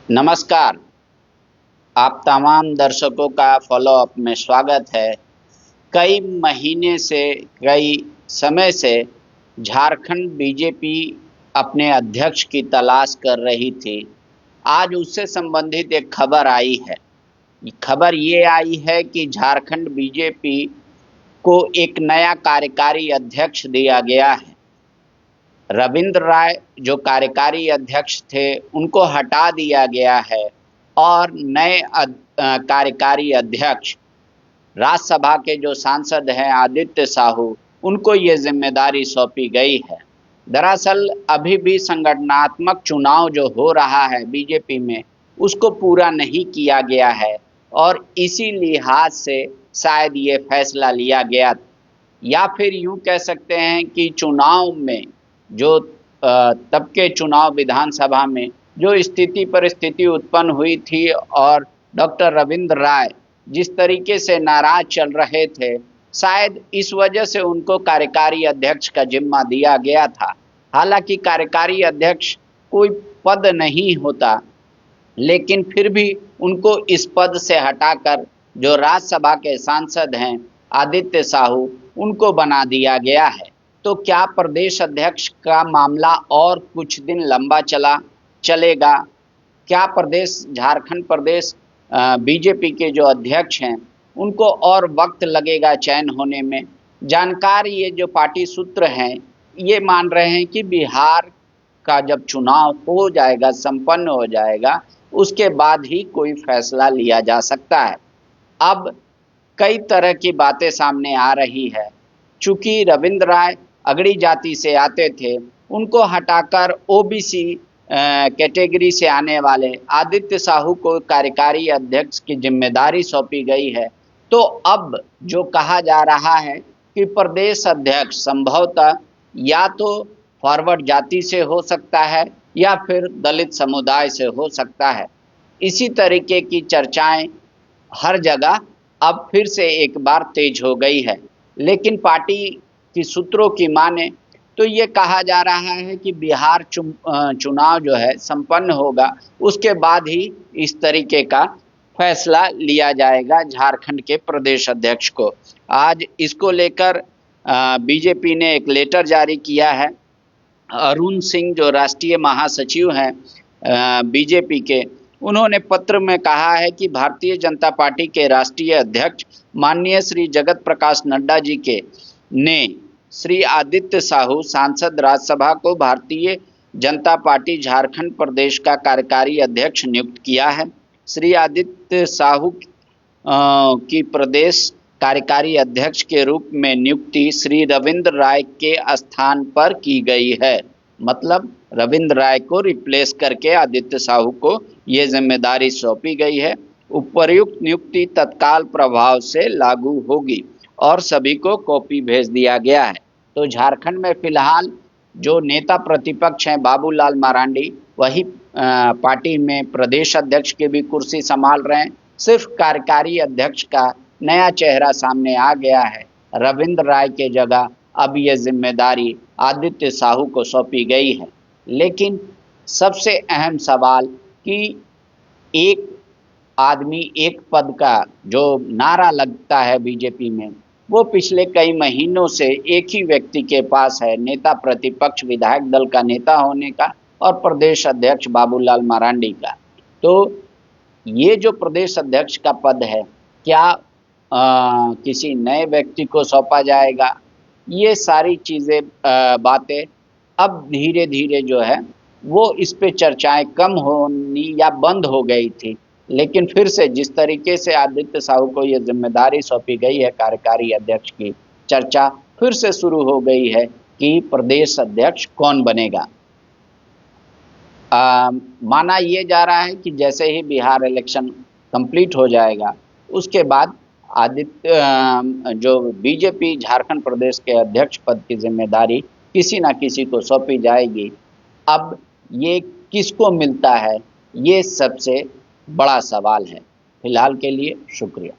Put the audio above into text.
नमस्कार। आप तमाम दर्शकों का फॉलो अप में स्वागत है। कई महीने से, कई समय से झारखंड बीजेपी अपने अध्यक्ष की तलाश कर रही थी। आज उससे संबंधित एक खबर आई है। खबर ये आई है कि झारखंड बीजेपी को एक नया कार्यकारी अध्यक्ष दिया गया है। रविंद्र राय जो कार्यकारी अध्यक्ष थे उनको हटा दिया गया है और नए कार्यकारी अध्यक्ष राज्यसभा के जो सांसद हैं आदित्य साहू, उनको ये जिम्मेदारी सौंपी गई है। दरअसल अभी भी संगठनात्मक चुनाव जो हो रहा है बीजेपी में, उसको पूरा नहीं किया गया है और इसी लिहाज से शायद ये फैसला लिया गया, या फिर यूं कह सकते हैं कि चुनाव में जो तब के चुनाव विधानसभा में जो स्थिति परिस्थिति उत्पन्न हुई थी और डॉक्टर रविंद्र राय जिस तरीके से नाराज चल रहे थे, शायद इस वजह से उनको कार्यकारी अध्यक्ष का जिम्मा दिया गया था। हालांकि कार्यकारी अध्यक्ष कोई पद नहीं होता, लेकिन फिर भी उनको इस पद से हटाकर जो राज्यसभा के सांसद हैं आदित्य साहू, उनको बना दिया गया है। तो क्या प्रदेश अध्यक्ष का मामला और कुछ दिन लंबा चलेगा? क्या झारखंड प्रदेश बीजेपी के जो अध्यक्ष हैं उनको और वक्त लगेगा चयन होने में? जानकारी ये जो पार्टी सूत्र हैं ये मान रहे हैं कि बिहार का जब चुनाव हो जाएगा, संपन्न हो जाएगा, उसके बाद ही कोई फैसला लिया जा सकता है। अब कई तरह की बातें सामने आ रही है। चूंकि रविंद्र राय अगड़ी जाति से आते थे, उनको हटाकर ओबीसी कैटेगरी से आने वाले आदित्य साहू को कार्यकारी अध्यक्ष की जिम्मेदारी सौंपी गई है। तो अब जो कहा जा रहा है कि प्रदेश अध्यक्ष संभवतः या तो फॉरवर्ड जाति से हो सकता है या फिर दलित समुदाय से हो सकता है। इसी तरीके की चर्चाएं हर जगह अब फिर से एक बार तेज हो गई है। लेकिन पार्टी की सूत्रों की माने तो ये कहा जा रहा है कि बिहार चुनाव जो है संपन्न होगा, उसके बाद ही इस तरीके का फैसला लिया जाएगा झारखंड के प्रदेश अध्यक्ष को। आज इसको लेकर बीजेपी ने एक लेटर जारी किया है। अरुण सिंह जो राष्ट्रीय महासचिव हैं बीजेपी के, उन्होंने पत्र में कहा है कि भारतीय जनता पार्टी के राष्ट्रीय अध्यक्ष माननीय श्री जगत प्रकाश नड्डा जी ने श्री आदित्य साहू सांसद राज्यसभा को भारतीय जनता पार्टी झारखंड प्रदेश का कार्यकारी अध्यक्ष नियुक्त किया है। श्री आदित्य साहू की प्रदेश कार्यकारी अध्यक्ष के रूप में नियुक्ति श्री रविंद्र राय के स्थान पर की गई है। मतलब रविंद्र राय को रिप्लेस करके आदित्य साहू को ये जिम्मेदारी सौंपी गई है। उपर्युक्त नियुक्ति तत्काल प्रभाव से लागू होगी और सभी को कॉपी भेज दिया गया है। तो झारखंड में फिलहाल जो नेता प्रतिपक्ष हैं बाबूलाल मरांडी, वही पार्टी में प्रदेश अध्यक्ष की भी कुर्सी संभाल रहे हैं। सिर्फ कार्यकारी अध्यक्ष का नया चेहरा सामने आ गया है। रविंद्र राय के जगह अब ये जिम्मेदारी आदित्य साहू को सौंपी गई है। लेकिन सबसे अहम सवाल कि एक आदमी एक पद का जो नारा लगता है बीजेपी में, वो पिछले कई महीनों से एक ही व्यक्ति के पास है, नेता प्रतिपक्ष विधायक दल का नेता होने का और प्रदेश अध्यक्ष बाबूलाल मरांडी का। तो ये जो प्रदेश अध्यक्ष का पद है, क्या किसी नए व्यक्ति को सौंपा जाएगा? ये सारी चीज़ें बातें अब धीरे धीरे जो है वो इस पे चर्चाएं कम होनी या बंद हो गई थी। लेकिन फिर से जिस तरीके से आदित्य साहू को ये जिम्मेदारी सौंपी गई है कार्यकारी अध्यक्ष की, चर्चा फिर से शुरू हो गई है कि प्रदेश अध्यक्ष कौन बनेगा। माना ये जा रहा है कि जैसे ही बिहार इलेक्शन कंप्लीट हो जाएगा, उसके बाद आदित्य जो बीजेपी झारखंड प्रदेश के अध्यक्ष पद की जिम्मेदारी किसी ना किसी को सौंपी जाएगी। अब ये किसको मिलता है, ये सबसे बड़ा सवाल है। फिलहाल के लिए शुक्रिया।